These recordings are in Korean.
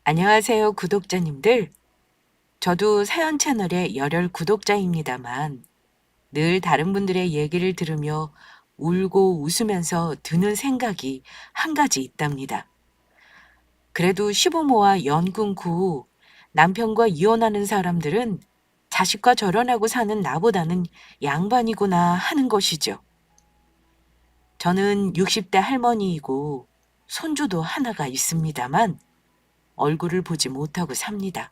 안녕하세요, 구독자님들. 저도 사연 채널의 열혈 구독자입니다만 늘 다른 분들의 얘기를 들으며 울고 웃으면서 드는 생각이 한 가지 있답니다. 그래도 시부모와 연 끊고 남편과 이혼하는 사람들은 자식과 결혼하고 사는 나보다는 양반이구나 하는 것이죠. 저는 60대 할머니이고 손주도 하나가 있습니다만 얼굴을 보지 못하고 삽니다.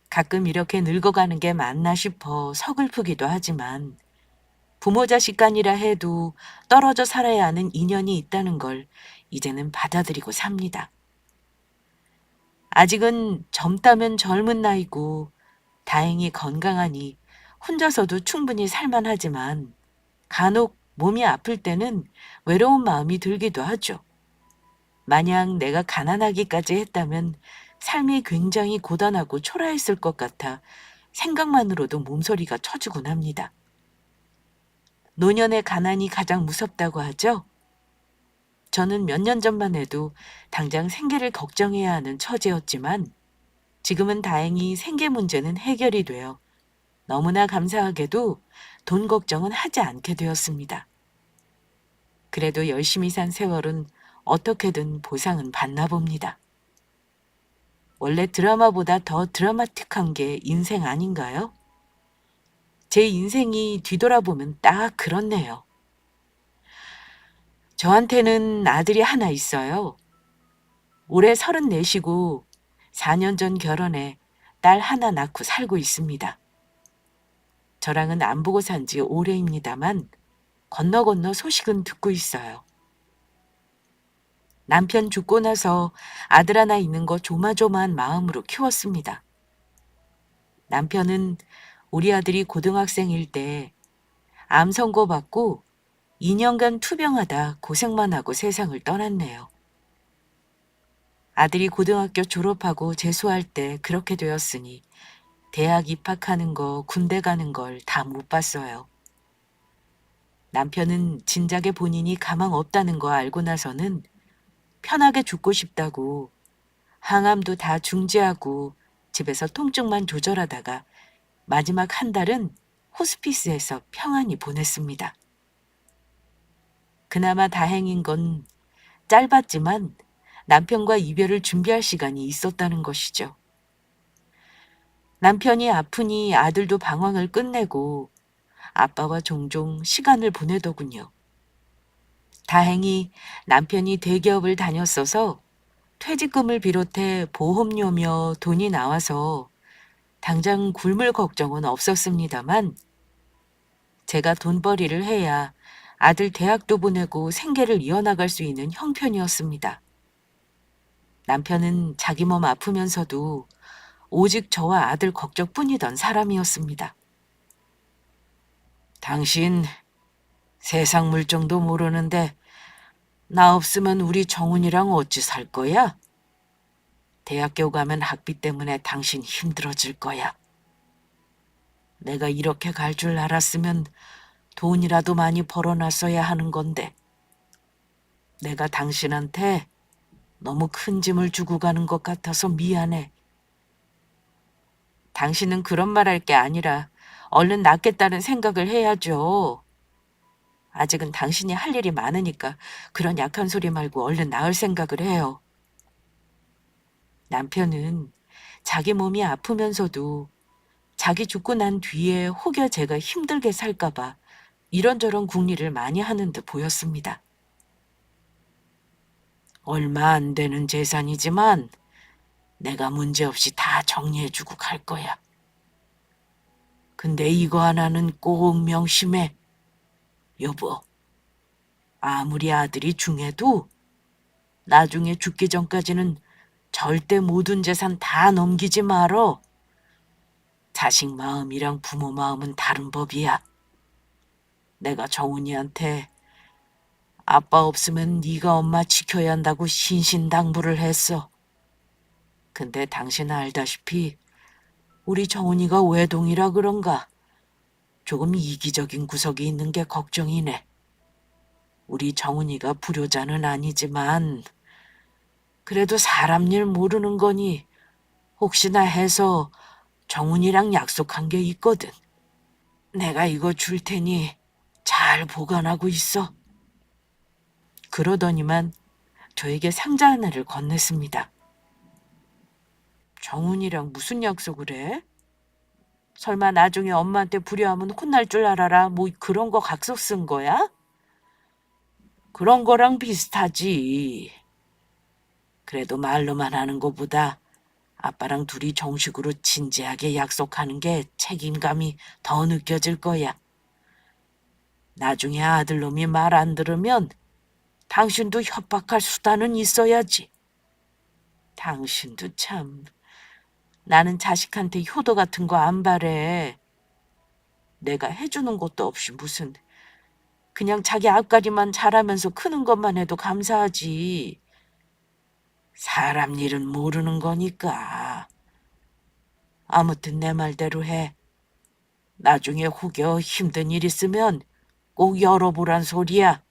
가끔 이렇게 늙어가는 게 맞나 싶어 서글프기도 하지만 부모 자식 간이라 해도 떨어져 살아야 하는 인연이 있다는 걸 이제는 받아들이고 삽니다. 아직은 젊다면 젊은 나이고 다행히 건강하니 혼자서도 충분히 살만하지만 간혹 몸이 아플 때는 외로운 마음이 들기도 하죠. 만약 내가 가난하기까지 했다면 삶이 굉장히 고단하고 초라했을 것 같아 생각만으로도 몸소리가 쳐지곤 합니다. 노년의 가난이 가장 무섭다고 하죠? 저는 몇 년 전만 해도 당장 생계를 걱정해야 하는 처지였지만 지금은 다행히 생계 문제는 해결이 되어 너무나 감사하게도 돈 걱정은 하지 않게 되었습니다. 그래도 열심히 산 세월은 어떻게든 보상은 받나 봅니다. 원래 드라마보다 더 드라마틱한 게 인생 아닌가요? 제 인생이 뒤돌아보면 딱 그렇네요. 저한테는 아들이 하나 있어요. 올해 34이고 4년 전 결혼해 딸 하나 낳고 살고 있습니다. 저랑은 안 보고 산지 오래입니다만 건너 건너 소식은 듣고 있어요. 남편 죽고 나서 아들 하나 있는 거 조마조마한 마음으로 키웠습니다. 남편은 우리 아들이 고등학생일 때 암 선고받고 2년간 투병하다 고생만 하고 세상을 떠났네요. 아들이 고등학교 졸업하고 재수할 때 그렇게 되었으니 대학 입학하는 거, 군대 가는 걸 다 못 봤어요. 남편은 진작에 본인이 가망 없다는 거 알고 나서는 편하게 죽고 싶다고 항암도 다 중지하고 집에서 통증만 조절하다가 마지막 한 달은 호스피스에서 평안히 보냈습니다. 그나마 다행인 건 짧았지만 남편과 이별을 준비할 시간이 있었다는 것이죠. 남편이 아프니 아들도 방황을 끝내고 아빠와 종종 시간을 보내더군요. 다행히 남편이 대기업을 다녔어서 퇴직금을 비롯해 보험료며 돈이 나와서 당장 굶을 걱정은 없었습니다만 제가 돈벌이를 해야 아들 대학도 보내고 생계를 이어나갈 수 있는 형편이었습니다. 남편은 자기 몸 아프면서도 오직 저와 아들 걱정뿐이던 사람이었습니다. 당신 세상 물정도 모르는데 나 없으면 우리 정훈이랑 어찌 살 거야? 대학교 가면 학비 때문에 당신 힘들어질 거야. 내가 이렇게 갈 줄 알았으면 돈이라도 많이 벌어놨어야 하는 건데 내가 당신한테 너무 큰 짐을 주고 가는 것 같아서 미안해. 당신은 그런 말 할 게 아니라 얼른 낫겠다는 생각을 해야죠. 아직은 당신이 할 일이 많으니까 그런 약한 소리 말고 얼른 나을 생각을 해요. 남편은 자기 몸이 아프면서도 자기 죽고 난 뒤에 혹여 제가 힘들게 살까봐 이런저런 궁리를 많이 하는 듯 보였습니다. 얼마 안 되는 재산이지만 내가 문제없이 다 정리해주고 갈 거야. 근데 이거 하나는 꼭 명심해. 여보, 아무리 아들이 중해도 나중에 죽기 전까지는 절대 모든 재산 다 넘기지 말어. 자식 마음이랑 부모 마음은 다른 법이야. 내가 정훈이한테 아빠 없으면 네가 엄마 지켜야 한다고 신신당부를 했어. 근데 당신 알다시피 우리 정훈이가 외동이라 그런가 조금 이기적인 구석이 있는 게 걱정이네. 우리 정훈이가 불효자는 아니지만 그래도 사람 일 모르는 거니 혹시나 해서 정훈이랑 약속한 게 있거든. 내가 이거 줄 테니 잘 보관하고 있어. 그러더니만 저에게 상자 하나를 건넸습니다. 정훈이랑 무슨 약속을 해? 설마 나중에 엄마한테 불효하면 혼날 줄 알아라. 뭐 그런 거 각서 쓴 거야? 그런 거랑 비슷하지. 그래도 말로만 하는 것보다 아빠랑 둘이 정식으로 진지하게 약속하는 게 책임감이 더 느껴질 거야. 나중에 아들놈이 말 안 들으면 당신도 협박할 수단은 있어야지. 당신도 참. 나는 자식한테 효도 같은 거 안 바래. 내가 해주는 것도 없이 무슨. 그냥 자기 앞가림만 잘하면서 크는 것만 해도 감사하지. 사람 일은 모르는 거니까. 아무튼 내 말대로 해. 나중에 혹여 힘든 일 있으면 꼭 열어보란 소리야.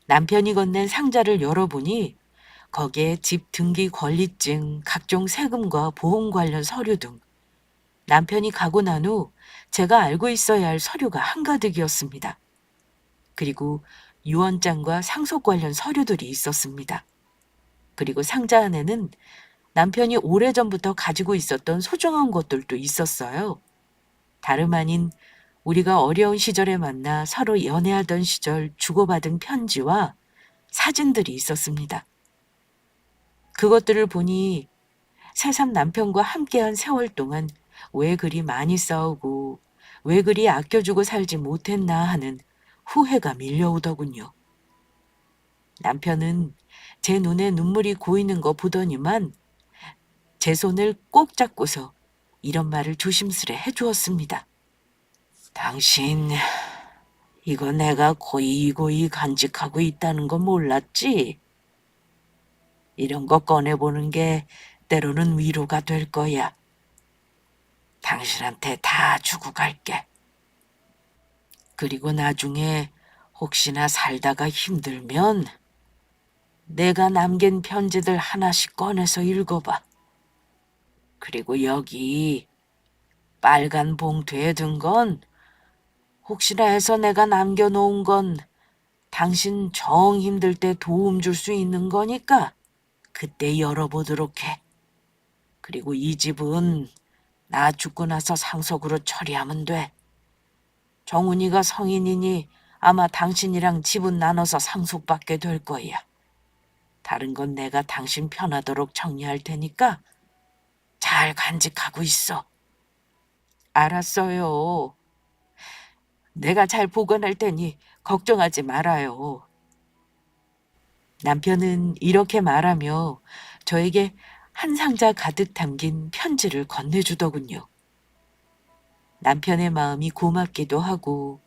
남편이 건넨 상자를 열어보니 거기에 집 등기 권리증, 각종 세금과 보험 관련 서류 등 남편이 가고 난 후 제가 알고 있어야 할 서류가 한가득이었습니다. 그리고 유언장과 상속 관련 서류들이 있었습니다. 그리고 상자 안에는 남편이 오래전부터 가지고 있었던 소중한 것들도 있었어요. 다름 아닌 우리가 어려운 시절에 만나 서로 연애하던 시절 주고받은 편지와 사진들이 있었습니다. 그것들을 보니 새삼 남편과 함께한 세월 동안 왜 그리 많이 싸우고 왜 그리 아껴주고 살지 못했나 하는 후회가 밀려오더군요. 남편은 제 눈에 눈물이 고이는 거 보더니만 제 손을 꼭 잡고서 이런 말을 조심스레 해주었습니다. 당신, 이거 내가 고이고이 간직하고 있다는 거 몰랐지? 이런 거 꺼내보는 게 때로는 위로가 될 거야. 당신한테 다 주고 갈게. 그리고 나중에 혹시나 살다가 힘들면 내가 남긴 편지들 하나씩 꺼내서 읽어봐. 그리고 여기 빨간 봉투에 든 건 혹시나 해서 내가 남겨놓은 건 당신 정 힘들 때 도움 줄 수 있는 거니까 그때 열어보도록 해. 그리고 이 집은 나 죽고 나서 상속으로 처리하면 돼. 정훈이가 성인이니 아마 당신이랑 집은 나눠서 상속받게 될 거야. 다른 건 내가 당신 편하도록 정리할 테니까 잘 간직하고 있어. 알았어요. 내가 잘 보관할 테니 걱정하지 말아요. 남편은 이렇게 말하며 저에게 한 상자 가득 담긴 편지를 건네주더군요. 남편의 마음이 고맙기도 하고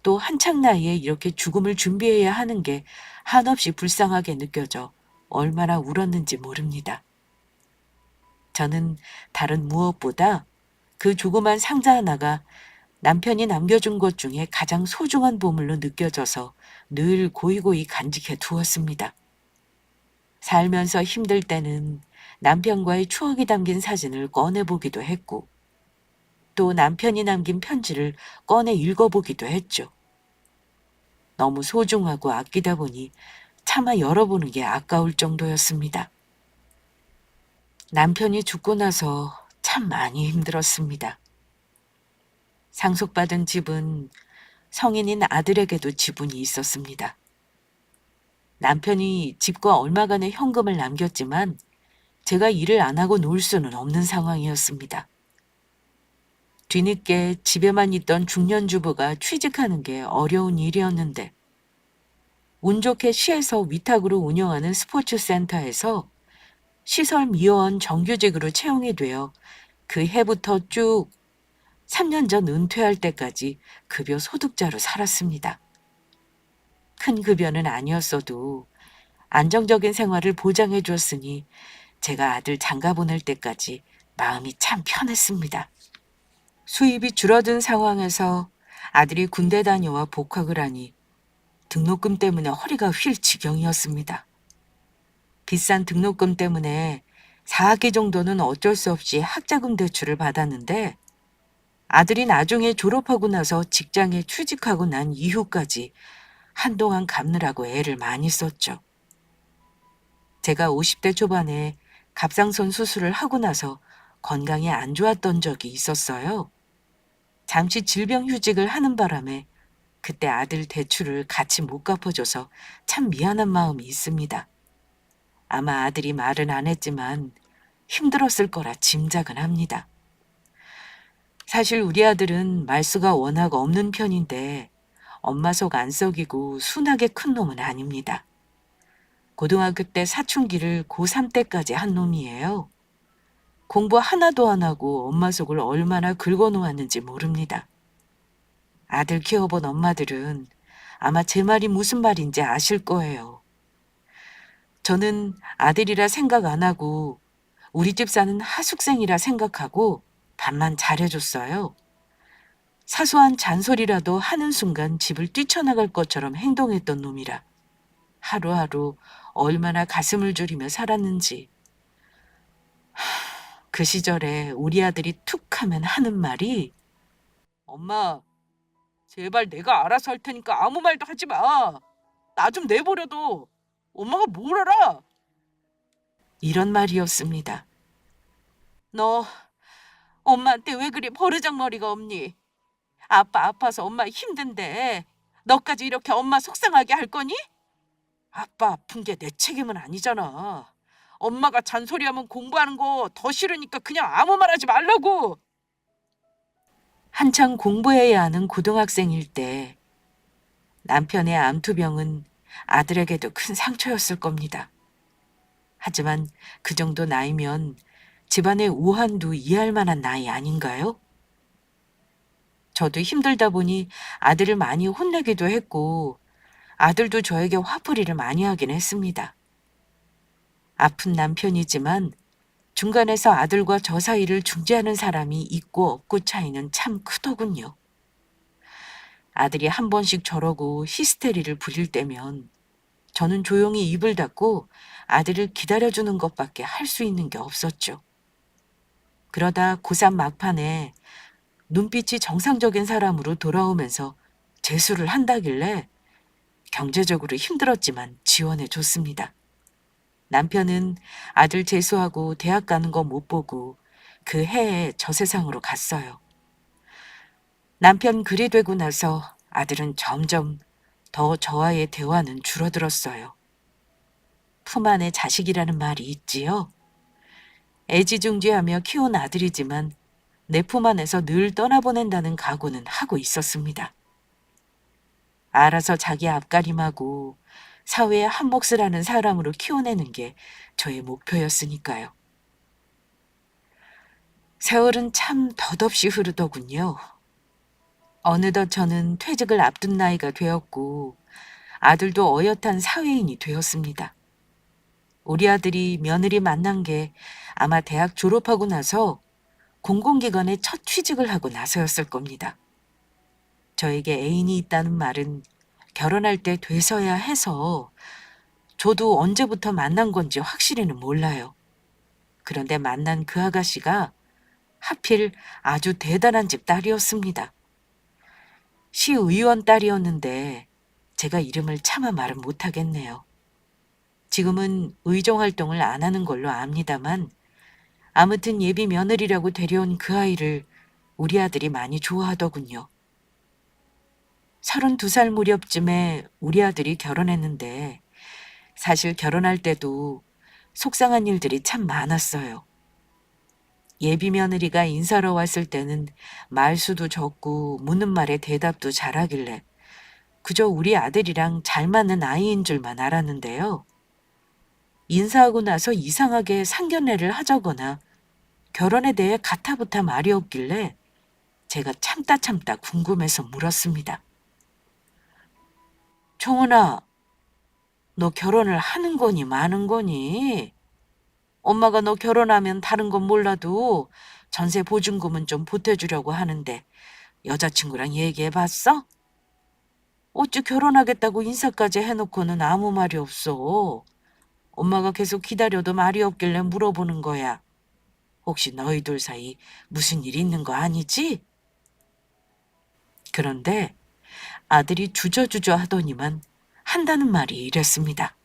또 한창 나이에 이렇게 죽음을 준비해야 하는 게 한없이 불쌍하게 느껴져 얼마나 울었는지 모릅니다. 저는 다른 무엇보다 그 조그만 상자 하나가 남편이 남겨준 것 중에 가장 소중한 보물로 느껴져서 늘 고이고이 간직해 두었습니다. 살면서 힘들 때는 남편과의 추억이 담긴 사진을 꺼내보기도 했고 또 남편이 남긴 편지를 꺼내 읽어보기도 했죠. 너무 소중하고 아끼다 보니 차마 열어보는 게 아까울 정도였습니다. 남편이 죽고 나서 참 많이 힘들었습니다. 상속받은 집은 성인인 아들에게도 지분이 있었습니다. 남편이 집과 얼마간의 현금을 남겼지만 제가 일을 안 하고 놀 수는 없는 상황이었습니다. 뒤늦게 집에만 있던 중년 주부가 취직하는 게 어려운 일이었는데 운 좋게 시에서 위탁으로 운영하는 스포츠 센터에서 시설미화원 정규직으로 채용이 되어 그 해부터 쭉 3년 전 은퇴할 때까지 급여 소득자로 살았습니다. 큰 급여는 아니었어도 안정적인 생활을 보장해 줬으니 제가 아들 장가 보낼 때까지 마음이 참 편했습니다. 수입이 줄어든 상황에서 아들이 군대 다녀와 복학을 하니 등록금 때문에 허리가 휠 지경이었습니다. 비싼 등록금 때문에 4학기 정도는 어쩔 수 없이 학자금 대출을 받았는데 아들이 나중에 졸업하고 나서 직장에 취직하고 난 이후까지 한동안 갚느라고 애를 많이 썼죠. 제가 50대 초반에 갑상선 수술을 하고 나서 건강이 안 좋았던 적이 있었어요. 잠시 질병휴직을 하는 바람에 그때 아들 대출을 같이 못 갚아줘서 참 미안한 마음이 있습니다. 아마 아들이 말은 안 했지만 힘들었을 거라 짐작은 합니다. 사실 우리 아들은 말수가 워낙 없는 편인데 엄마 속 안 썩이고 순하게 큰 놈은 아닙니다. 고등학교 때 사춘기를 고3 때까지 한 놈이에요. 공부 하나도 안 하고 엄마 속을 얼마나 긁어놓았는지 모릅니다. 아들 키워본 엄마들은 아마 제 말이 무슨 말인지 아실 거예요. 저는 아들이라 생각 안 하고 우리 집 사는 하숙생이라 생각하고 밥만 잘해줬어요. 사소한 잔소리라도 하는 순간 집을 뛰쳐나갈 것처럼 행동했던 놈이라 하루하루 얼마나 가슴을 졸이며 살았는지. 그 시절에 우리 아들이 툭 하면 하는 말이 엄마, 제발 내가 알아서 할 테니까 아무 말도 하지 마. 나 좀 내버려둬. 엄마가 뭘 알아? 이런 말이었습니다. 너 엄마한테 왜 그리 버르장머리가 없니? 아빠 아파서 엄마 힘든데 너까지 이렇게 엄마 속상하게 할 거니? 아빠 아픈 게 내 책임은 아니잖아. 엄마가 잔소리하면 공부하는 거 더 싫으니까 그냥 아무 말 하지 말라고. 한창 공부해야 하는 고등학생일 때 남편의 암투병은 아들에게도 큰 상처였을 겁니다. 하지만 그 정도 나이면 집안의 우환도 이해할 만한 나이 아닌가요? 저도 힘들다 보니 아들을 많이 혼내기도 했고 아들도 저에게 화풀이를 많이 하긴 했습니다. 아픈 남편이지만 중간에서 아들과 저 사이를 중재하는 사람이 있고 없고 차이는 참 크더군요. 아들이 한 번씩 저러고 히스테리를 부릴 때면 저는 조용히 입을 닫고 아들을 기다려주는 것밖에 할 수 있는 게 없었죠. 그러다 고3 막판에 눈빛이 정상적인 사람으로 돌아오면서 재수를 한다길래 경제적으로 힘들었지만 지원해 줬습니다. 남편은 아들 재수하고 대학 가는 거 못 보고 그 해에 저 세상으로 갔어요. 남편 글이 되고 나서 아들은 점점 더 저와의 대화는 줄어들었어요. 품 안에 자식이라는 말이 있지요. 애지중지하며 키운 아들이지만 내 품 안에서 늘 떠나보낸다는 각오는 하고 있었습니다. 알아서 자기 앞가림하고 사회의 한 몫을 하는 사람으로 키워내는 게 저의 목표였으니까요. 세월은 참 덧없이 흐르더군요. 어느덧 저는 퇴직을 앞둔 나이가 되었고 아들도 어엿한 사회인이 되었습니다. 우리 아들이 며느리 만난 게 아마 대학 졸업하고 나서 공공기관에 첫 취직을 하고 나서였을 겁니다. 저에게 애인이 있다는 말은 결혼할 때 돼서야 해서 저도 언제부터 만난 건지 확실히는 몰라요. 그런데 만난 그 아가씨가 하필 아주 대단한 집 딸이었습니다. 시의원 딸이었는데 제가 이름을 차마 말은 못하겠네요. 지금은 의정 활동을 안 하는 걸로 압니다만 아무튼 예비 며느리라고 데려온 그 아이를 우리 아들이 많이 좋아하더군요. 32살 무렵쯤에 우리 아들이 결혼했는데 사실 결혼할 때도 속상한 일들이 참 많았어요. 예비 며느리가 인사로 왔을 때는 말수도 적고 묻는 말에 대답도 잘하길래 그저 우리 아들이랑 잘 맞는 아이인 줄만 알았는데요. 인사하고 나서 이상하게 상견례를 하자거나 결혼에 대해 가타부타 말이 없길래 제가 참다 궁금해서 물었습니다. 청은아, 너 결혼을 하는 거니 마는 거니? 엄마가 너 결혼하면 다른 건 몰라도 전세 보증금은 좀 보태주려고 하는데 여자친구랑 얘기해봤어? 어찌 결혼하겠다고 인사까지 해놓고는 아무 말이 없어. 엄마가 계속 기다려도 말이 없길래 물어보는 거야. 혹시 너희들 사이 무슨 일 있는 거 아니지? 그런데 아들이 주저주저 하더니만 한다는 말이 이랬습니다.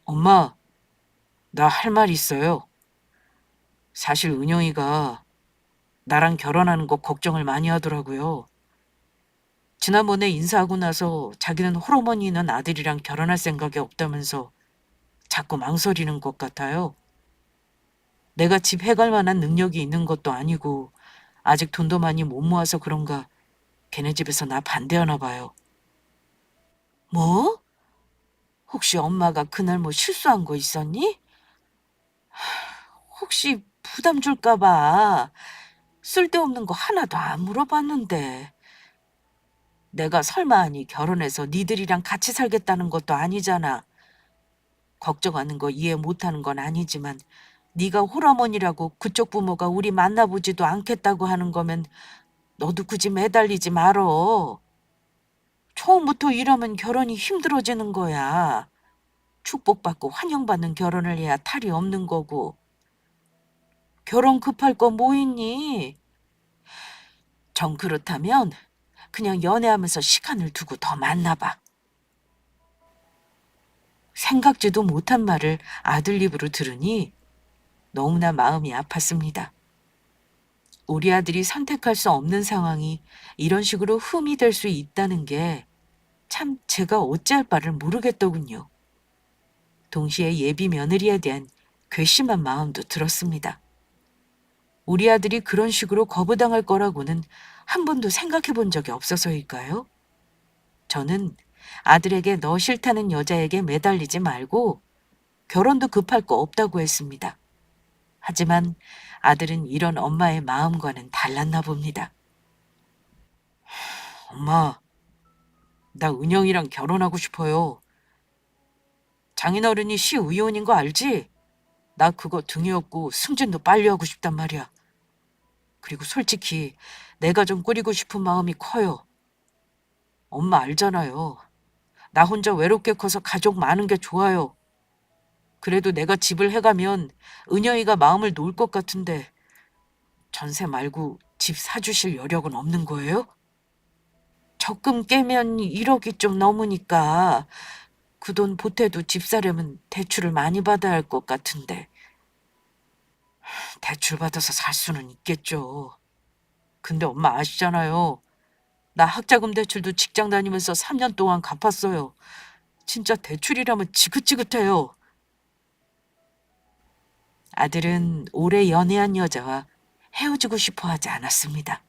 엄마, 나 할 말 있어요. 사실 은영이가 나랑 결혼하는 거 걱정을 많이 하더라고요. 지난번에 인사하고 나서 자기는 홀어머니 있는 아들이랑 결혼할 생각이 없다면서 자꾸 망설이는 것 같아요. 내가 집 해갈 만한 능력이 있는 것도 아니고 아직 돈도 많이 못 모아서 그런가 걔네 집에서 나 반대하나 봐요. 뭐? 혹시 엄마가 그날 뭐 실수한 거 있었니? 혹시 부담 줄까 봐 쓸데없는 거 하나도 안 물어봤는데. 내가 설마 하니 결혼해서 니들이랑 같이 살겠다는 것도 아니잖아. 걱정하는 거 이해 못하는 건 아니지만 네가 홀어머니라고 그쪽 부모가 우리 만나보지도 않겠다고 하는 거면 너도 굳이 매달리지 말어. 처음부터 이러면 결혼이 힘들어지는 거야. 축복받고 환영받는 결혼을 해야 탈이 없는 거고. 결혼 급할 거 뭐 있니? 정 그렇다면 그냥 연애하면서 시간을 두고 더 만나봐. 생각지도 못한 말을 아들 입으로 들으니 너무나 마음이 아팠습니다. 우리 아들이 선택할 수 없는 상황이 이런 식으로 흠이 될 수 있다는 게 참 제가 어찌할 바를 모르겠더군요. 동시에 예비 며느리에 대한 괘씸한 마음도 들었습니다. 우리 아들이 그런 식으로 거부당할 거라고는 한 번도 생각해 본 적이 없어서일까요? 저는 아들에게 너 싫다는 여자에게 매달리지 말고 결혼도 급할 거 없다고 했습니다. 하지만 아들은 이런 엄마의 마음과는 달랐나 봅니다. 엄마, 나 은영이랑 결혼하고 싶어요. 장인어른이 시의원인 거 알지? 나 그거 등이 없고 승진도 빨리 하고 싶단 말이야. 그리고 솔직히 내가 좀 꾸리고 싶은 마음이 커요. 엄마 알잖아요. 나 혼자 외롭게 커서 가족 많은 게 좋아요. 그래도 내가 집을 해가면 은영이가 마음을 놓을 것 같은데 전세 말고 집 사주실 여력은 없는 거예요? 적금 깨면 1억이 좀 넘으니까 그 돈 보태도 집 사려면 대출을 많이 받아야 할 것 같은데. 대출 받아서 살 수는 있겠죠. 근데 엄마 아시잖아요. 나 학자금 대출도 직장 다니면서 3년 동안 갚았어요. 진짜 대출이라면 지긋지긋해요. 아들은 오래 연애한 여자와 헤어지고 싶어 하지 않았습니다.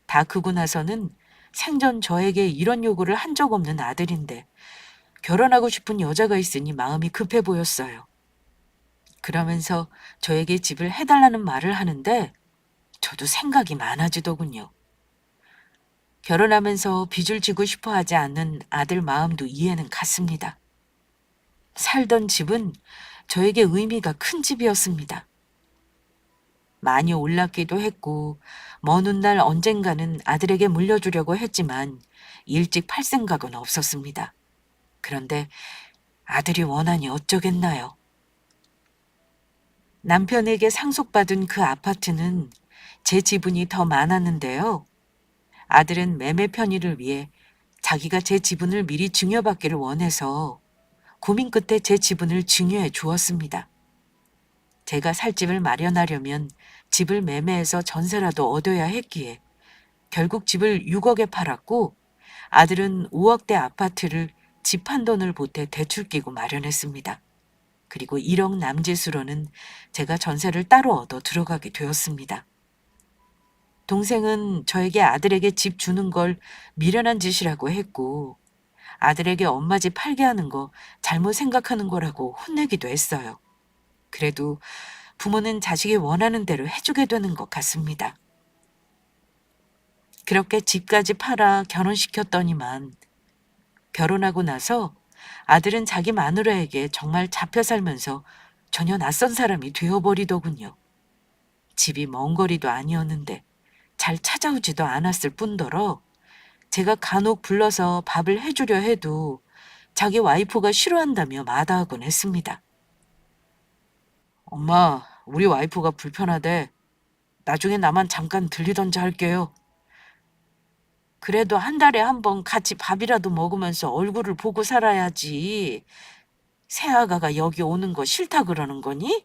다 크고 나서는 생전 저에게 이런 요구를 한 적 없는 아들인데 결혼하고 싶은 여자가 있으니 마음이 급해 보였어요. 그러면서 저에게 집을 해달라는 말을 하는데 저도 생각이 많아지더군요. 결혼하면서 빚을 지고 싶어 하지 않는 아들 마음도 이해는 갔습니다. 살던 집은 저에게 의미가 큰 집이었습니다. 많이 올랐기도 했고 먼 훗날 언젠가는 아들에게 물려주려고 했지만 일찍 팔 생각은 없었습니다. 그런데 아들이 원하니 어쩌겠나요? 남편에게 상속받은 그 아파트는 제 지분이 더 많았는데요. 아들은 매매 편의를 위해 자기가 제 지분을 미리 증여받기를 원해서 고민 끝에 제 지분을 증여해 주었습니다. 제가 살 집을 마련하려면 집을 매매해서 전세라도 얻어야 했기에 결국 집을 6억에 팔았고 아들은 5억대 아파트를 집 한 돈을 보태 대출 끼고 마련했습니다. 그리고 1억 남짓으로는 제가 전세를 따로 얻어 들어가게 되었습니다. 동생은 저에게 아들에게 집 주는 걸 미련한 짓이라고 했고 아들에게 엄마 집 팔게 하는 거 잘못 생각하는 거라고 혼내기도 했어요. 그래도 부모는 자식이 원하는 대로 해주게 되는 것 같습니다. 그렇게 집까지 팔아 결혼시켰더니만 결혼하고 나서 아들은 자기 마누라에게 정말 잡혀 살면서 전혀 낯선 사람이 되어버리더군요. 집이 먼 거리도 아니었는데 잘 찾아오지도 않았을 뿐더러 제가 간혹 불러서 밥을 해주려 해도 자기 와이프가 싫어한다며 마다하곤 했습니다. 엄마, 우리 와이프가 불편하대. 나중에 나만 잠깐 들리던지 할게요. 그래도 한 달에 한 번 같이 밥이라도 먹으면서 얼굴을 보고 살아야지. 새아가가 여기 오는 거 싫다 그러는 거니?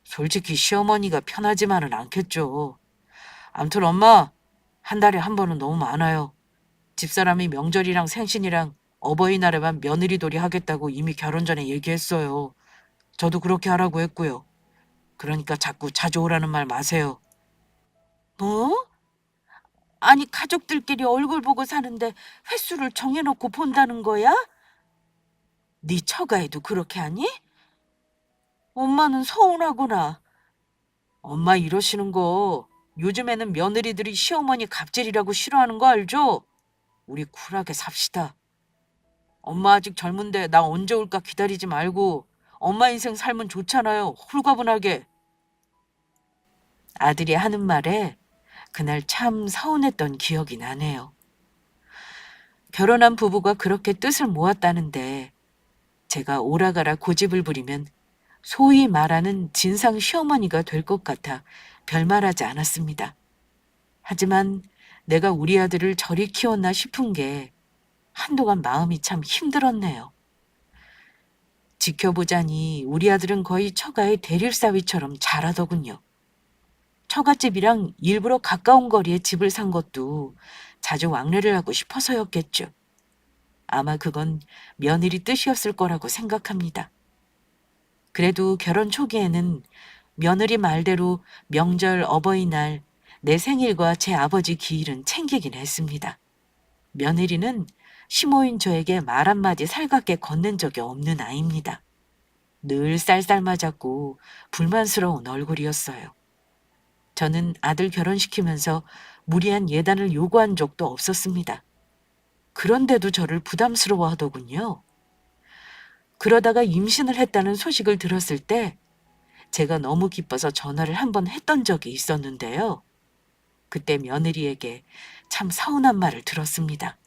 솔직히 시어머니가 편하지만은 않겠죠. 암튼 엄마, 한 달에 한 번은 너무 많아요. 집사람이 명절이랑 생신이랑 어버이날에만 며느리돌이 하겠다고 이미 결혼 전에 얘기했어요. 저도 그렇게 하라고 했고요. 그러니까 자꾸 자주 오라는 말 마세요. 뭐? 아니 가족들끼리 얼굴 보고 사는데 횟수를 정해놓고 본다는 거야? 네 처가에도 그렇게 하니? 엄마는 서운하구나. 엄마 이러시는 거 요즘에는 며느리들이 시어머니 갑질이라고 싫어하는 거 알죠? 우리 쿨하게 삽시다. 엄마 아직 젊은데 나 언제 올까 기다리지 말고 엄마 인생 살면 좋잖아요. 홀가분하게. 아들이 하는 말에 그날 참 서운했던 기억이 나네요. 결혼한 부부가 그렇게 뜻을 모았다는데 제가 오라가라 고집을 부리면 소위 말하는 진상 시어머니가 될 것 같아 별말하지 않았습니다. 하지만 내가 우리 아들을 저리 키웠나 싶은 게 한동안 마음이 참 힘들었네요. 지켜보자니 우리 아들은 거의 처가의 대릴사위처럼 자라더군요. 처갓집이랑 일부러 가까운 거리에 집을 산 것도 자주 왕래를 하고 싶어서였겠죠. 아마 그건 며느리 뜻이었을 거라고 생각합니다. 그래도 결혼 초기에는 며느리 말대로 명절, 어버이날, 내 생일과 제 아버지 기일은 챙기긴 했습니다. 며느리는 시모인 저에게 말 한마디 살갑게 건넨 적이 없는 아이입니다. 늘 쌀쌀맞았고 불만스러운 얼굴이었어요. 저는 아들 결혼시키면서 무리한 예단을 요구한 적도 없었습니다. 그런데도 저를 부담스러워 하더군요. 그러다가 임신을 했다는 소식을 들었을 때 제가 너무 기뻐서 전화를 한 번 했던 적이 있었는데요. 그때 며느리에게 참 서운한 말을 들었습니다.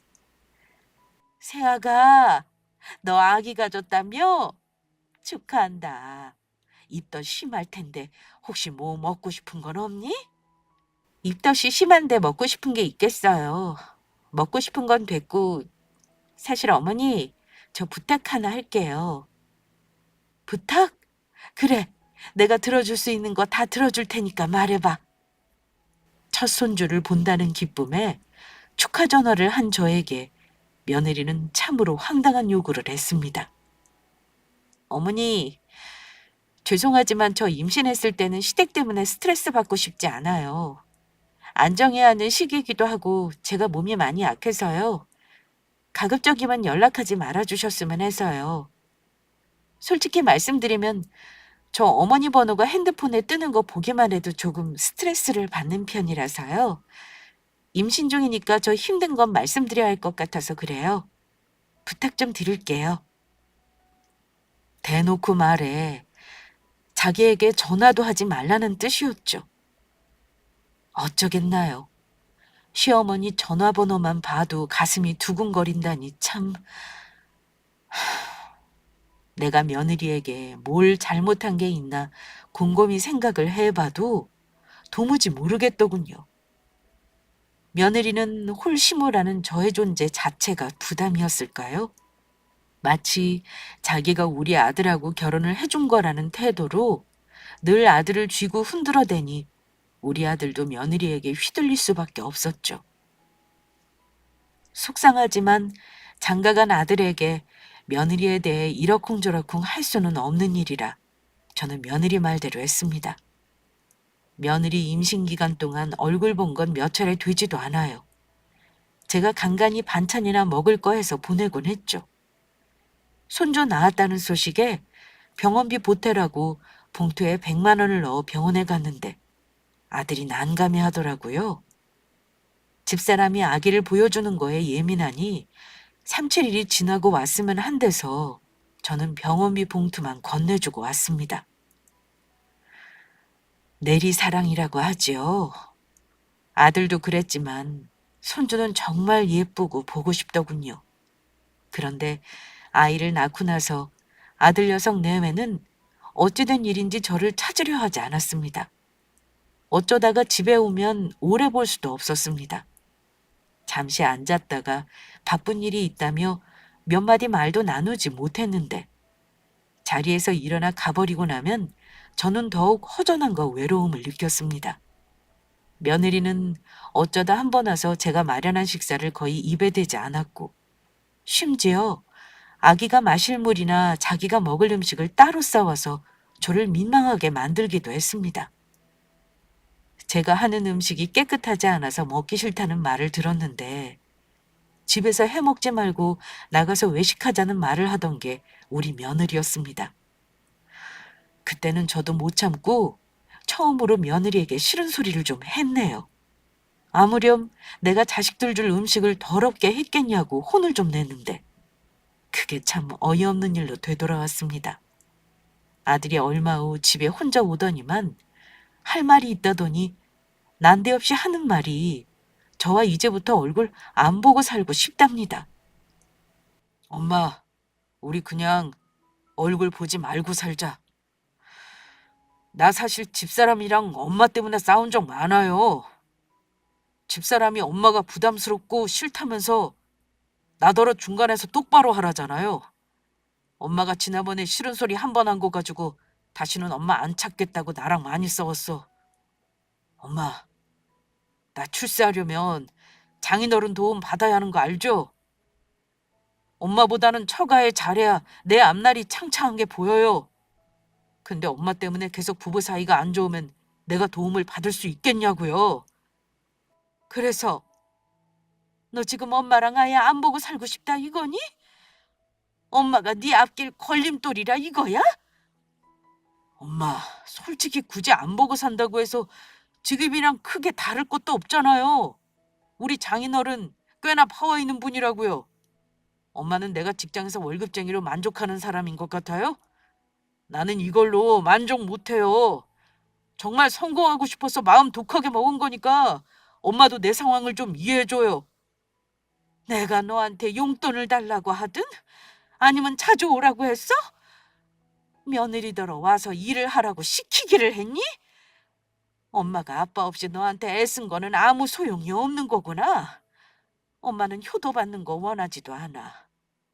새아가, 너 아기 가졌다며? 축하한다. 입덧 심할 텐데 혹시 뭐 먹고 싶은 건 없니? 입덧이 심한데 먹고 싶은 게 있겠어요. 먹고 싶은 건 됐고 사실 어머니 저 부탁 하나 할게요. 부탁? 그래. 내가 들어줄 수 있는 거 다 들어줄 테니까 말해봐. 첫 손주를 본다는 기쁨에 축하 전화를 한 저에게 며느리는 참으로 황당한 요구를 했습니다. 어머니, 죄송하지만 저 임신했을 때는 시댁 때문에 스트레스 받고 싶지 않아요. 안정해야 하는 시기이기도 하고 제가 몸이 많이 약해서요. 가급적이면 연락하지 말아주셨으면 해서요. 솔직히 말씀드리면 저 어머니 번호가 핸드폰에 뜨는 거 보기만 해도 조금 스트레스를 받는 편이라서요. 임신 중이니까 저 힘든 건 말씀드려야 할 것 같아서 그래요. 부탁 좀 드릴게요. 대놓고 말해 자기에게 전화도 하지 말라는 뜻이었죠. 어쩌겠나요. 시어머니 전화번호만 봐도 가슴이 두근거린다니 참. 내가 며느리에게 뭘 잘못한 게 있나 곰곰이 생각을 해봐도 도무지 모르겠더군요. 며느리는 홀시모라는 저의 존재 자체가 부담이었을까요? 마치 자기가 우리 아들하고 결혼을 해준 거라는 태도로 늘 아들을 쥐고 흔들어대니 우리 아들도 며느리에게 휘둘릴 수밖에 없었죠. 속상하지만 장가간 아들에게 며느리에 대해 이러쿵저러쿵 할 수는 없는 일이라 저는 며느리 말대로 했습니다. 며느리 임신 기간 동안 얼굴 본 건 몇 차례 되지도 않아요. 제가 간간히 반찬이나 먹을 거 해서 보내곤 했죠. 손주 낳았다는 소식에 병원비 보태라고 봉투에 100만 원을 넣어 병원에 갔는데 아들이 난감해 하더라고요. 집사람이 아기를 보여주는 거에 예민하니 3, 7일이 지나고 왔으면 한데서 저는 병원비 봉투만 건네주고 왔습니다. 내리사랑이라고 하지요. 아들도 그랬지만 손주는 정말 예쁘고 보고 싶더군요. 그런데 아이를 낳고 나서 아들 녀석 내외는 어찌된 일인지 저를 찾으려 하지 않았습니다. 어쩌다가 집에 오면 오래 볼 수도 없었습니다. 잠시 앉았다가 바쁜 일이 있다며 몇 마디 말도 나누지 못했는데 자리에서 일어나 가버리고 나면 저는 더욱 허전함과 외로움을 느꼈습니다. 며느리는 어쩌다 한 번 와서 제가 마련한 식사를 거의 입에 대지 않았고 심지어 아기가 마실 물이나 자기가 먹을 음식을 따로 싸와서 저를 민망하게 만들기도 했습니다. 제가 하는 음식이 깨끗하지 않아서 먹기 싫다는 말을 들었는데 집에서 해먹지 말고 나가서 외식하자는 말을 하던 게 우리 며느리였습니다. 그때는 저도 못 참고 처음으로 며느리에게 싫은 소리를 좀 했네요. 아무렴 내가 자식들 줄 음식을 더럽게 했겠냐고 혼을 좀 냈는데 그게 참 어이없는 일로 되돌아왔습니다. 아들이 얼마 후 집에 혼자 오더니만 할 말이 있다더니 난데없이 하는 말이 저와 이제부터 얼굴 안 보고 살고 싶답니다. 엄마, 우리 그냥 얼굴 보지 말고 살자. 나 사실 집사람이랑 엄마 때문에 싸운 적 많아요. 집사람이 엄마가 부담스럽고 싫다면서 나더러 중간에서 똑바로 하라잖아요. 엄마가 지난번에 싫은 소리 한 번 한 거 가지고 다시는 엄마 안 찾겠다고 나랑 많이 싸웠어. 엄마, 나 출세하려면 장인어른 도움 받아야 하는 거 알죠? 엄마보다는 처가에 잘해야 내 앞날이 창창한 게 보여요. 근데 엄마 때문에 계속 부부 사이가 안 좋으면 내가 도움을 받을 수 있겠냐고요. 그래서 너 지금 엄마랑 아예 안 보고 살고 싶다 이거니? 엄마가 네 앞길 걸림돌이라 이거야? 엄마, 솔직히 굳이 안 보고 산다고 해서 지금이랑 크게 다를 것도 없잖아요. 우리 장인어른 꽤나 파워 있는 분이라고요. 엄마는 내가 직장에서 월급쟁이로 만족하는 사람인 것 같아요? 나는 이걸로 만족 못해요. 정말 성공하고 싶어서 마음 독하게 먹은 거니까 엄마도 내 상황을 좀 이해해줘요. 내가 너한테 용돈을 달라고 하든 아니면 자주 오라고 했어? 며느리더러 와서 일을 하라고 시키기를 했니? 엄마가 아빠 없이 너한테 애쓴 거는 아무 소용이 없는 거구나. 엄마는 효도받는 거 원하지도 않아.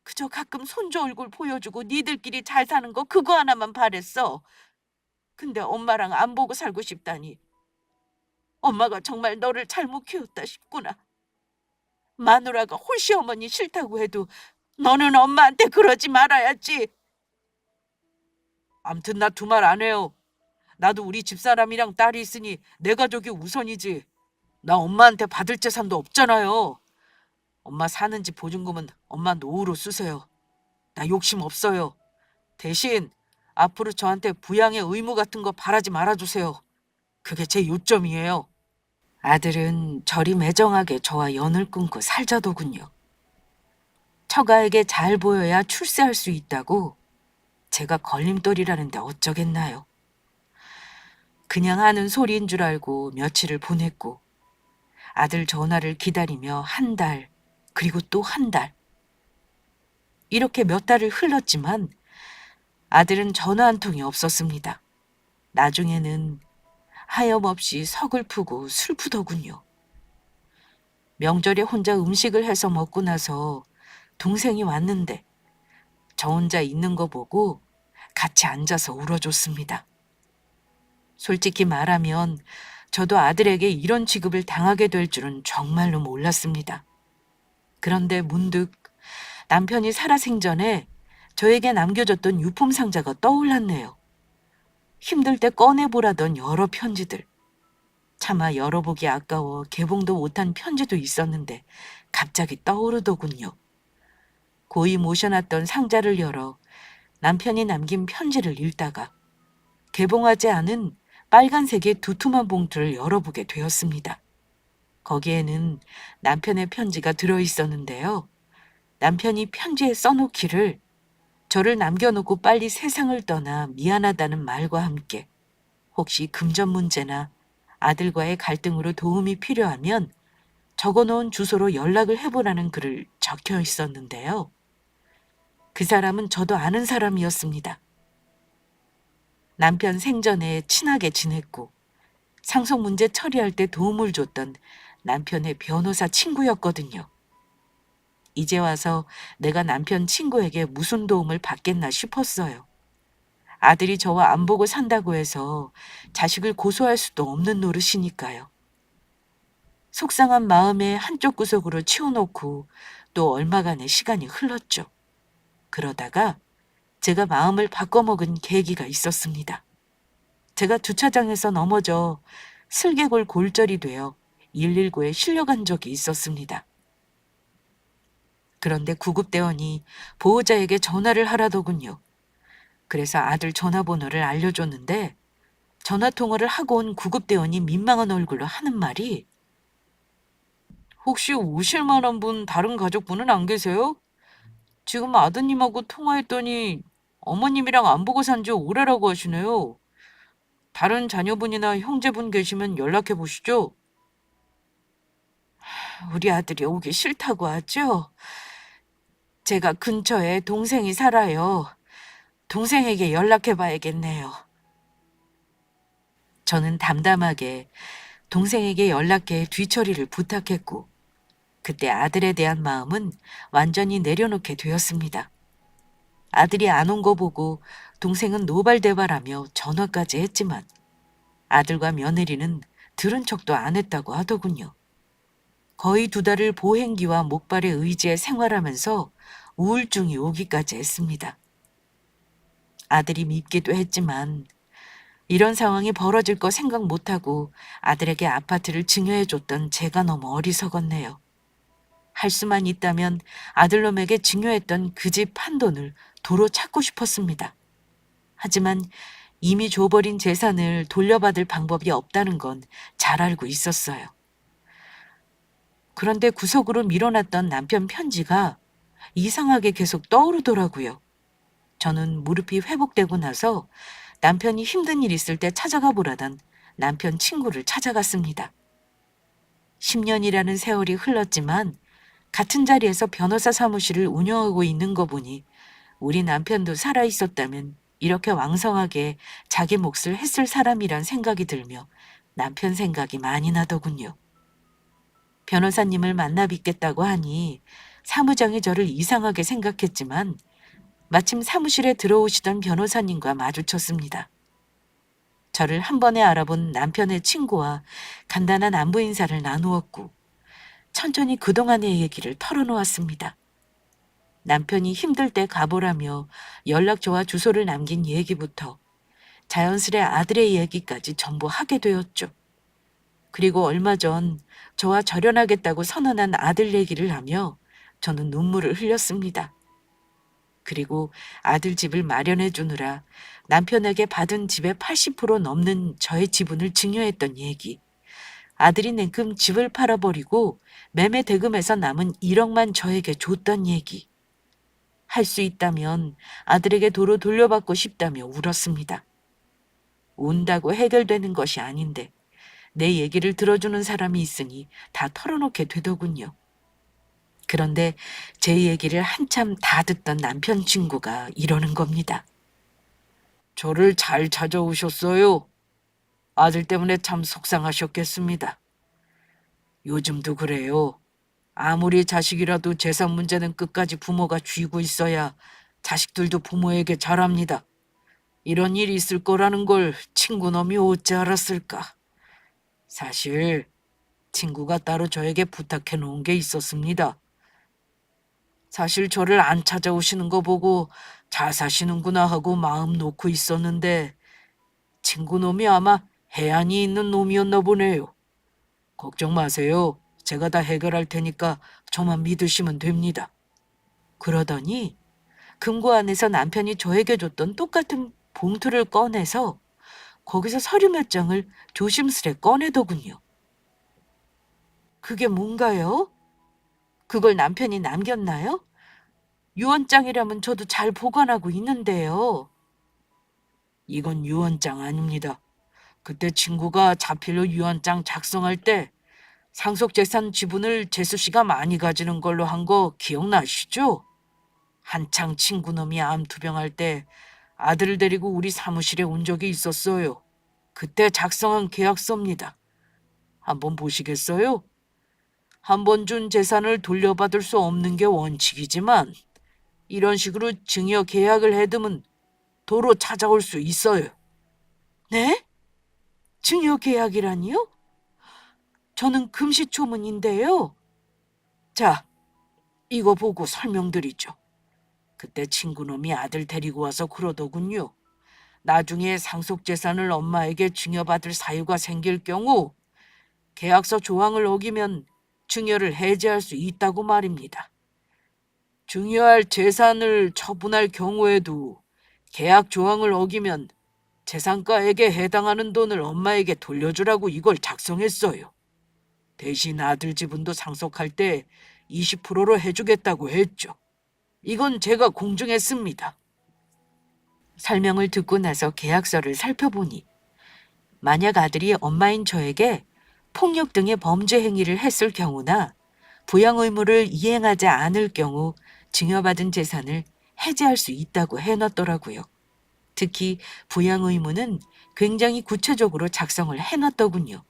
그저 가끔 손주 얼굴 보여주고 니들끼리 잘 사는 거 그거 하나만 바랬어. 근데 엄마랑 안 보고 살고 싶다니. 엄마가 정말 너를 잘못 키웠다 싶구나. 마누라가 홀씨 어머니 싫다고 해도 너는 엄마한테 그러지 말아야지. 암튼 나 두 말 안 해요. 나도 우리 집사람이랑 딸이 있으니 내 가족이 우선이지. 나 엄마한테 받을 재산도 없잖아요. 엄마 사는 집 보증금은 엄마 노후로 쓰세요. 나 욕심 없어요. 대신 앞으로 저한테 부양의 의무 같은 거 바라지 말아주세요. 그게 제 요점이에요. 아들은 저리 매정하게 저와 연을 끊고 살자더군요. 처가에게 잘 보여야 출세할 수 있다고 제가 걸림돌이라는데 어쩌겠나요. 그냥 하는 소리인 줄 알고 며칠을 보냈고 아들 전화를 기다리며 한 달, 그리고 또 한 달. 이렇게 몇 달을 흘렀지만 아들은 전화 한 통이 없었습니다. 나중에는 하염없이 서글프고 슬프더군요. 명절에 혼자 음식을 해서 먹고 나서 동생이 왔는데 저 혼자 있는 거 보고 같이 앉아서 울어줬습니다. 솔직히 말하면 저도 아들에게 이런 취급을 당하게 될 줄은 정말로 몰랐습니다. 그런데 문득 남편이 살아생전에 저에게 남겨줬던 유품 상자가 떠올랐네요. 힘들 때 꺼내보라던 여러 편지들. 차마 열어보기 아까워 개봉도 못한 편지도 있었는데 갑자기 떠오르더군요. 고이 모셔놨던 상자를 열어 남편이 남긴 편지를 읽다가 개봉하지 않은 빨간색의 두툼한 봉투를 열어보게 되었습니다. 거기에는 남편의 편지가 들어있었는데요. 남편이 편지에 써놓기를 저를 남겨놓고 빨리 세상을 떠나 미안하다는 말과 함께 혹시 금전 문제나 아들과의 갈등으로 도움이 필요하면 적어놓은 주소로 연락을 해보라는 글을 적혀 있었는데요. 그 사람은 저도 아는 사람이었습니다. 남편 생전에 친하게 지냈고 상속 문제 처리할 때 도움을 줬던 남편의 변호사 친구였거든요. 이제 와서 내가 남편 친구에게 무슨 도움을 받겠나 싶었어요. 아들이 저와 안 보고 산다고 해서 자식을 고소할 수도 없는 노릇이니까요. 속상한 마음에 한쪽 구석으로 치워놓고 또 얼마간의 시간이 흘렀죠. 그러다가 제가 마음을 바꿔먹은 계기가 있었습니다. 제가 주차장에서 넘어져 슬개골 골절이 되어 119에 실려간 적이 있었습니다. 그런데 구급대원이 보호자에게 전화를 하라더군요. 그래서 아들 전화번호를 알려줬는데 전화통화를 하고 온 구급대원이 민망한 얼굴로 하는 말이 혹시 오실 만한 분 다른 가족분은 안 계세요? 지금 아드님하고 통화했더니 어머님이랑 안 보고 산지 오래라고 하시네요. 다른 자녀분이나 형제분 계시면 연락해 보시죠. 우리 아들이 오기 싫다고 하죠? 제가 근처에 동생이 살아요. 동생에게 연락해 봐야겠네요. 저는 담담하게 동생에게 연락해 뒤처리를 부탁했고 그때 아들에 대한 마음은 완전히 내려놓게 되었습니다. 아들이 안 온 거 보고 동생은 노발대발하며 전화까지 했지만 아들과 며느리는 들은 척도 안 했다고 하더군요. 거의 2달을 보행기와 목발에 의지해 생활하면서 우울증이 오기까지 했습니다. 아들이 밉기도 했지만 이런 상황이 벌어질 거 생각 못하고 아들에게 아파트를 증여해줬던 제가 너무 어리석었네요. 할 수만 있다면 아들놈에게 증여했던 그 집 판돈을 도로 찾고 싶었습니다. 하지만 이미 줘버린 재산을 돌려받을 방법이 없다는 건 잘 알고 있었어요. 그런데 구석으로 밀어놨던 남편 편지가 이상하게 계속 떠오르더라고요. 저는 무릎이 회복되고 나서 남편이 힘든 일 있을 때 찾아가 보라던 남편 친구를 찾아갔습니다. 10년이라는 세월이 흘렀지만 같은 자리에서 변호사 사무실을 운영하고 있는 거 보니 우리 남편도 살아있었다면 이렇게 왕성하게 자기 몫을 했을 사람이란 생각이 들며 남편 생각이 많이 나더군요. 변호사님을 만나 뵙겠다고 하니 사무장이 저를 이상하게 생각했지만 마침 사무실에 들어오시던 변호사님과 마주쳤습니다. 저를 한 번에 알아본 남편의 친구와 간단한 안부 인사를 나누었고 천천히 그동안의 얘기를 털어놓았습니다. 남편이 힘들 때 가보라며 연락처와 주소를 남긴 얘기부터 자연스레 아들의 얘기까지 전부 하게 되었죠. 그리고 얼마 전 저와 절연하겠다고 선언한 아들 얘기를 하며 저는 눈물을 흘렸습니다. 그리고 아들 집을 마련해 주느라 남편에게 받은 집의 80% 넘는 저의 지분을 증여했던 얘기. 아들이 냉큼 집을 팔아버리고 매매 대금에서 남은 1억만 저에게 줬던 얘기. 할 수 있다면 아들에게 도로 돌려받고 싶다며 울었습니다. 운다고 해결되는 것이 아닌데 내 얘기를 들어주는 사람이 있으니 다 털어놓게 되더군요. 그런데 제 얘기를 한참 다 듣던 남편 친구가 이러는 겁니다. 저를 잘 찾아오셨어요. 아들 때문에 참 속상하셨겠습니다. 요즘도 그래요. 아무리 자식이라도 재산 문제는 끝까지 부모가 쥐고 있어야 자식들도 부모에게 잘합니다. 이런 일이 있을 거라는 걸 친구놈이 어찌 알았을까. 사실 친구가 따로 저에게 부탁해 놓은 게 있었습니다. 사실 저를 안 찾아오시는 거 보고 잘 사시는구나 하고 마음 놓고 있었는데 친구놈이 아마 해안이 있는 놈이었나 보네요. 걱정 마세요. 제가 다 해결할 테니까 저만 믿으시면 됩니다. 그러더니 금고 안에서 남편이 저에게 줬던 똑같은 봉투를 꺼내서 거기서 서류 몇 장을 조심스레 꺼내더군요. 그게 뭔가요? 그걸 남편이 남겼나요? 유언장이라면 저도 잘 보관하고 있는데요. 이건 유언장 아닙니다. 그때 친구가 자필로 유언장 작성할 때 상속재산 지분을 재수 씨가 많이 가지는 걸로 한 거 기억나시죠? 한창 친구놈이 암투병할 때 아들을 데리고 우리 사무실에 온 적이 있었어요. 그때 작성한 계약서입니다. 한번 보시겠어요? 한 번 준 재산을 돌려받을 수 없는 게 원칙이지만 이런 식으로 증여 계약을 해두면 도로 찾아올 수 있어요. 네? 증여 계약이라니요? 저는 금시초문인데요. 자, 이거 보고 설명드리죠. 그때 친구놈이 아들 데리고 와서 그러더군요. 나중에 상속재산을 엄마에게 증여받을 사유가 생길 경우 계약서 조항을 어기면 증여를 해지할 수 있다고 말입니다. 증여할 재산을 처분할 경우에도 계약 조항을 어기면 재산가액에 해당하는 돈을 엄마에게 돌려주라고 이걸 작성했어요. 대신 아들 지분도 상속할 때 20%로 해주겠다고 했죠. 이건 제가 공증했습니다. 설명을 듣고 나서 계약서를 살펴보니 만약 아들이 엄마인 저에게 폭력 등의 범죄 행위를 했을 경우나 부양 의무를 이행하지 않을 경우 증여받은 재산을 해지할 수 있다고 해놨더라고요. 특히 부양 의무는 굉장히 구체적으로 작성을 해놨더군요.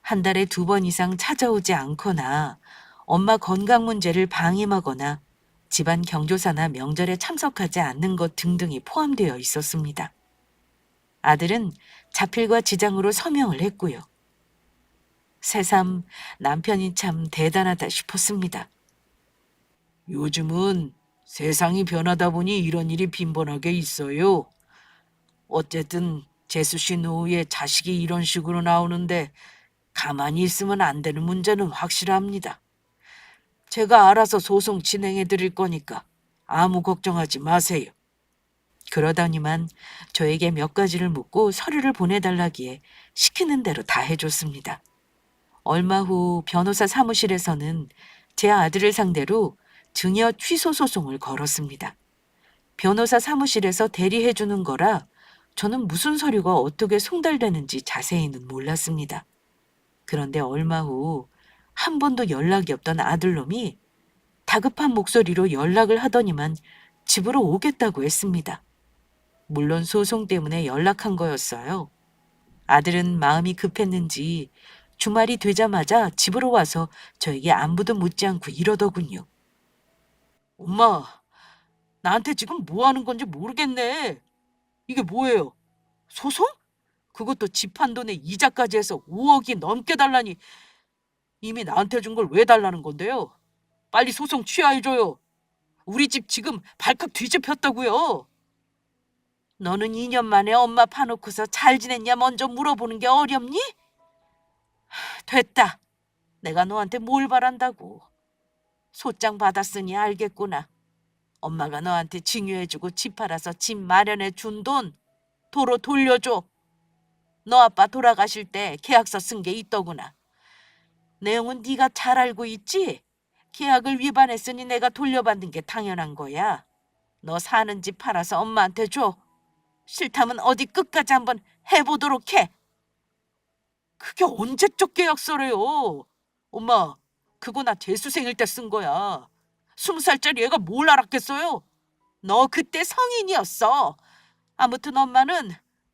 한 달에 2번 이상 찾아오지 않거나 엄마 건강 문제를 방임하거나 집안 경조사나 명절에 참석하지 않는 것 등등이 포함되어 있었습니다. 아들은 자필과 지장으로 서명을 했고요. 새삼 남편이 참 대단하다 싶었습니다. 요즘은 세상이 변하다 보니 이런 일이 빈번하게 있어요. 어쨌든 재수 씨 노후에 자식이 이런 식으로 나오는데 가만히 있으면 안 되는 문제는 확실합니다. 제가 알아서 소송 진행해 드릴 거니까 아무 걱정하지 마세요. 그러더니만 저에게 몇 가지를 묻고 서류를 보내달라기에 시키는 대로 다 해줬습니다. 얼마 후 변호사 사무실에서는 제 아들을 상대로 증여 취소 소송을 걸었습니다. 변호사 사무실에서 대리해주는 거라 저는 무슨 서류가 어떻게 송달되는지 자세히는 몰랐습니다. 그런데 얼마 후 한 번도 연락이 없던 아들놈이 다급한 목소리로 연락을 하더니만 집으로 오겠다고 했습니다. 물론 소송 때문에 연락한 거였어요. 아들은 마음이 급했는지 주말이 되자마자 집으로 와서 저에게 안부도 묻지 않고 이러더군요. 엄마, 나한테 지금 뭐 하는 건지 모르겠네. 이게 뭐예요? 소송? 그것도 집 한 돈에 이자까지 해서 5억이 넘게 달라니 이미 나한테 준 걸 왜 달라는 건데요? 빨리 소송 취하해줘요. 우리 집 지금 발칵 뒤집혔다고요. 너는 2년 만에 엄마 파놓고서 잘 지냈냐 먼저 물어보는 게 어렵니? 됐다. 내가 너한테 뭘 바란다고. 소장 받았으니 알겠구나. 엄마가 너한테 증여해주고 집 팔아서 집 마련해 준 돈 도로 돌려줘. 너 아빠 돌아가실 때 계약서 쓴 게 있더구나. 내용은 네가 잘 알고 있지? 계약을 위반했으니 내가 돌려받는 게 당연한 거야. 너 사는 집 팔아서 엄마한테 줘. 싫다면 어디 끝까지 한번 해보도록 해. 그게 언제적 계약서래요? 엄마, 그거 나 재수생일 때 쓴 거야. 20살짜리 애가 뭘 알았겠어요? 너 그때 성인이었어. 아무튼 엄마는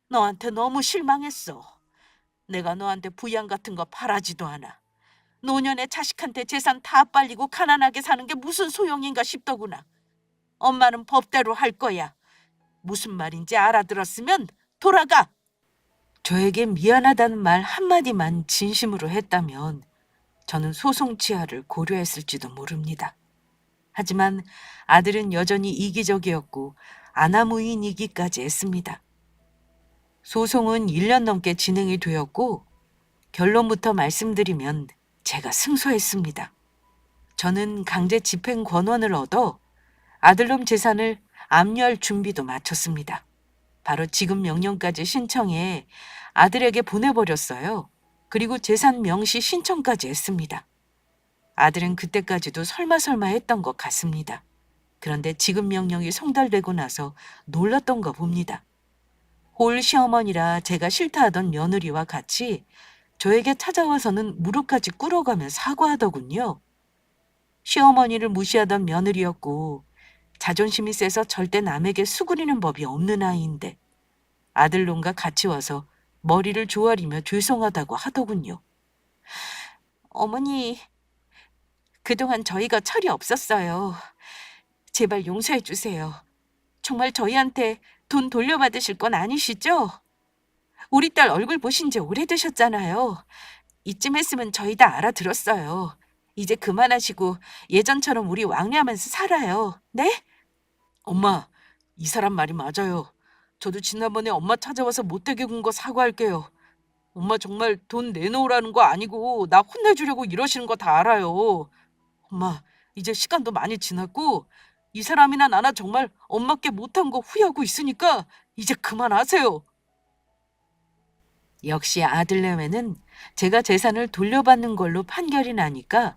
너한테 너무 실망했어. 내가 너한테 부양 같은 거 바라지도 않아. 노년에 자식한테 재산 다 빨리고 가난하게 사는 게 무슨 소용인가 싶더구나. 엄마는 법대로 할 거야. 무슨 말인지 알아들었으면 돌아가. 저에게 미안하다는 말 한마디만 진심으로 했다면 저는 소송 취하를 고려했을지도 모릅니다. 하지만 아들은 여전히 이기적이었고 아나무인이기까지 했습니다. 소송은 1년 넘게 진행이 되었고 결론부터 말씀드리면 제가 승소했습니다. 저는 강제 집행 권원을 얻어 아들놈 재산을 압류할 준비도 마쳤습니다. 바로 지급 명령까지 신청해 아들에게 보내버렸어요. 그리고 재산 명시 신청까지 했습니다. 아들은 그때까지도 설마 했던 것 같습니다. 그런데 지급 명령이 송달되고 나서 놀랐던가 봅니다. 홀 시어머니라 제가 싫다 하던 며느리와 같이 저에게 찾아와서는 무릎까지 꿇어가며 사과하더군요. 시어머니를 무시하던 며느리였고 자존심이 세서 절대 남에게 수그리는 법이 없는 아이인데 아들놈과 같이 와서 머리를 조아리며 죄송하다고 하더군요. 어머니, 그동안 저희가 철이 없었어요. 제발 용서해 주세요. 정말 저희한테 돈 돌려받으실 건 아니시죠? 우리 딸 얼굴 보신 지 오래되셨잖아요. 이쯤 했으면 저희 다 알아들었어요. 이제 그만하시고 예전처럼 우리 왕래하면서 살아요. 네? 엄마, 이 사람 말이 맞아요. 저도 지난번에 엄마 찾아와서 못되게 군 거 사과할게요. 엄마 정말 돈 내놓으라는 거 아니고 나 혼내주려고 이러시는 거 다 알아요. 엄마, 이제 시간도 많이 지났고 이 사람이나 나나 정말 엄마께 못한 거 후회하고 있으니까 이제 그만하세요. 역시 아들내외는 제가 재산을 돌려받는 걸로 판결이 나니까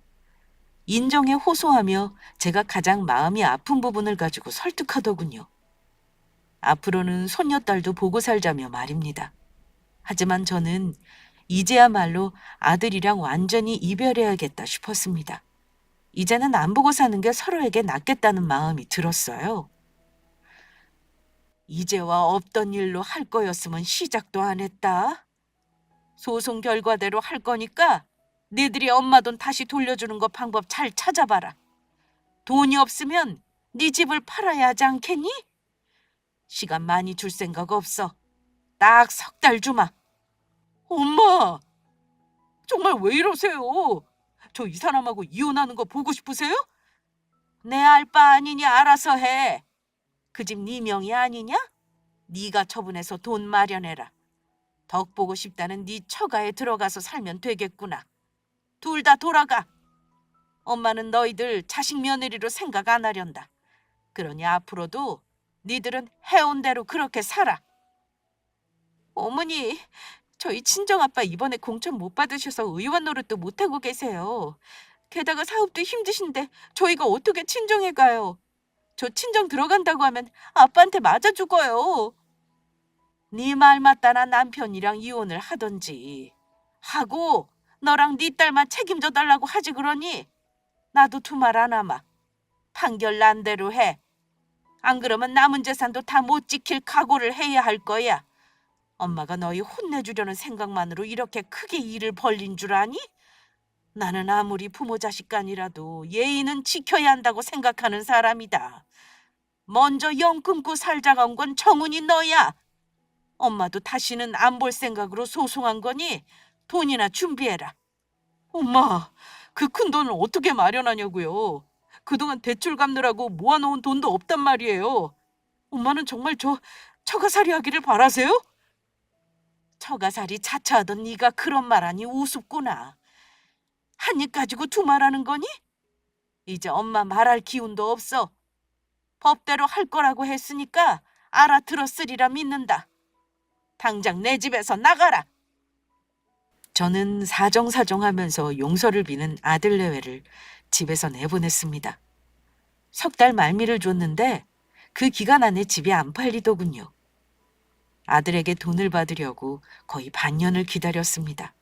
인정에 호소하며 제가 가장 마음이 아픈 부분을 가지고 설득하더군요. 앞으로는 손녀딸도 보고 살자며 말입니다. 하지만 저는 이제야말로 아들이랑 완전히 이별해야겠다 싶었습니다. 이제는 안 보고 사는 게 서로에게 낫겠다는 마음이 들었어요. 이제와 없던 일로 할 거였으면 시작도 안 했다. 소송 결과대로 할 거니까 니들이 엄마 돈 다시 돌려주는 거 방법 잘 찾아봐라. 돈이 없으면 네 집을 팔아야 하지 않겠니? 시간 많이 줄 생각 없어. 딱 3달 주마. 엄마, 정말 왜 이러세요? 저 이 사람하고 이혼하는 거 보고 싶으세요? 내 알 바 아니니 알아서 해. 그 집 네 명이 아니냐? 네가 처분해서 돈 마련해라. 덕 보고 싶다는 네 처가에 들어가서 살면 되겠구나. 둘 다 돌아가. 엄마는 너희들 자식 며느리로 생각 안 하련다. 그러니 앞으로도 니들은 해온 대로 그렇게 살아. 어머니, 저희 친정아빠 이번에 공천 못 받으셔서 의원 노릇도 못하고 계세요. 게다가 사업도 힘드신데 저희가 어떻게 친정에 가요? 저 친정 들어간다고 하면 아빠한테 맞아 죽어요. 네 말 맞다나 남편이랑 이혼을 하던지 하고 너랑 네 딸만 책임져 달라고 하지 그러니 나도 두말 안 하마. 판결 난 대로 해. 안 그러면 남은 재산도 다 못 지킬 각오를 해야 할 거야. 엄마가 너희 혼내주려는 생각만으로 이렇게 크게 일을 벌린 줄 아니? 나는 아무리 부모 자식 간이라도 예의는 지켜야 한다고 생각하는 사람이다. 먼저 영 끊고 살자가 온 건 정훈이 너야. 엄마도 다시는 안 볼 생각으로 소송한 거니 돈이나 준비해라. 엄마, 그 큰 돈을 어떻게 마련하냐고요. 그동안 대출 갚느라고 모아놓은 돈도 없단 말이에요. 엄마는 정말 저 처가살이 하기를 바라세요? 처가살이 자처하던 네가 그런 말하니 우습구나. 한 입 가지고 두 말하는 거니? 이제 엄마 말할 기운도 없어. 법대로 할 거라고 했으니까 알아들었으리라 믿는다. 당장 내 집에서 나가라. 저는 사정사정하면서 용서를 비는 아들내외를 집에서 내보냈습니다. 3달 말미를 줬는데 그 기간 안에 집이 안 팔리더군요. 아들에게 돈을 받으려고 거의 반년을 기다렸습니다.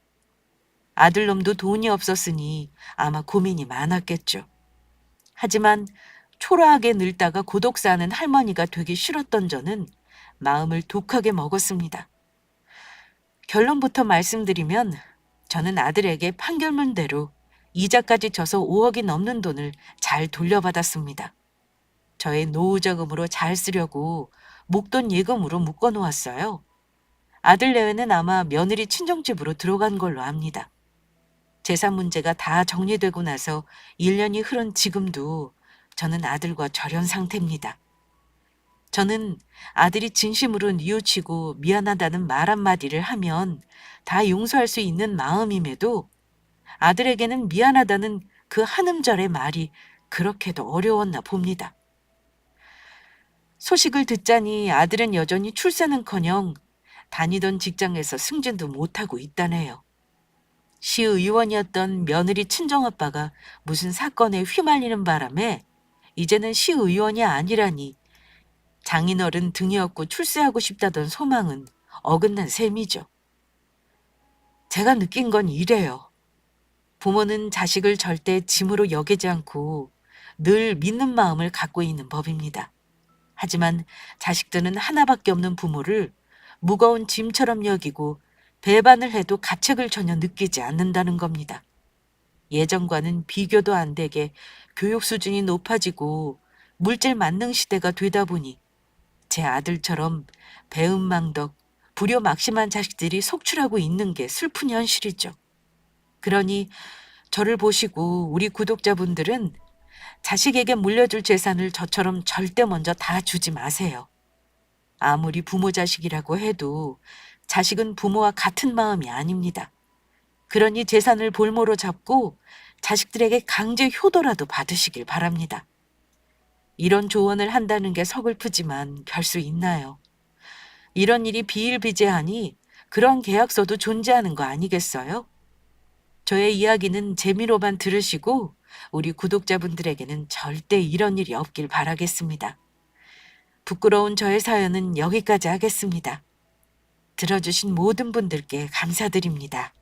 아들놈도 돈이 없었으니 아마 고민이 많았겠죠. 하지만 초라하게 늙다가 고독사하는 할머니가 되기 싫었던 저는 마음을 독하게 먹었습니다. 결론부터 말씀드리면 저는 아들에게 판결문대로 이자까지 쳐서 5억이 넘는 돈을 잘 돌려받았습니다. 저의 노후자금으로 잘 쓰려고 목돈 예금으로 묶어놓았어요. 아들 내외는 아마 며느리 친정집으로 들어간 걸로 압니다. 재산 문제가 다 정리되고 나서 1년이 흐른 지금도 저는 아들과 절연 상태입니다. 저는 아들이 진심으로 뉘우치고 미안하다는 말 한마디를 하면 다 용서할 수 있는 마음임에도 아들에게는 미안하다는 그 한 음절의 말이 그렇게도 어려웠나 봅니다. 소식을 듣자니 아들은 여전히 출세는커녕 다니던 직장에서 승진도 못하고 있다네요. 시의원이었던 며느리 친정아빠가 무슨 사건에 휘말리는 바람에 이제는 시의원이 아니라니 장인어른 등이 없고 출세하고 싶다던 소망은 어긋난 셈이죠. 제가 느낀 건 이래요. 부모는 자식을 절대 짐으로 여기지 않고 늘 믿는 마음을 갖고 있는 법입니다. 하지만 자식들은 하나밖에 없는 부모를 무거운 짐처럼 여기고 배반을 해도 가책을 전혀 느끼지 않는다는 겁니다. 예전과는 비교도 안 되게 교육 수준이 높아지고 물질 만능 시대가 되다 보니 제 아들처럼 배은망덕, 불효막심한 자식들이 속출하고 있는 게 슬픈 현실이죠. 그러니 저를 보시고 우리 구독자분들은 자식에게 물려줄 재산을 저처럼 절대 먼저 다 주지 마세요. 아무리 부모 자식이라고 해도 자식은 부모와 같은 마음이 아닙니다. 그러니 재산을 볼모로 잡고 자식들에게 강제 효도라도 받으시길 바랍니다. 이런 조언을 한다는 게 서글프지만 별 수 있나요? 이런 일이 비일비재하니 그런 계약서도 존재하는 거 아니겠어요? 저의 이야기는 재미로만 들으시고 우리 구독자분들에게는 절대 이런 일이 없길 바라겠습니다. 부끄러운 저의 사연은 여기까지 하겠습니다. 들어주신 모든 분들께 감사드립니다.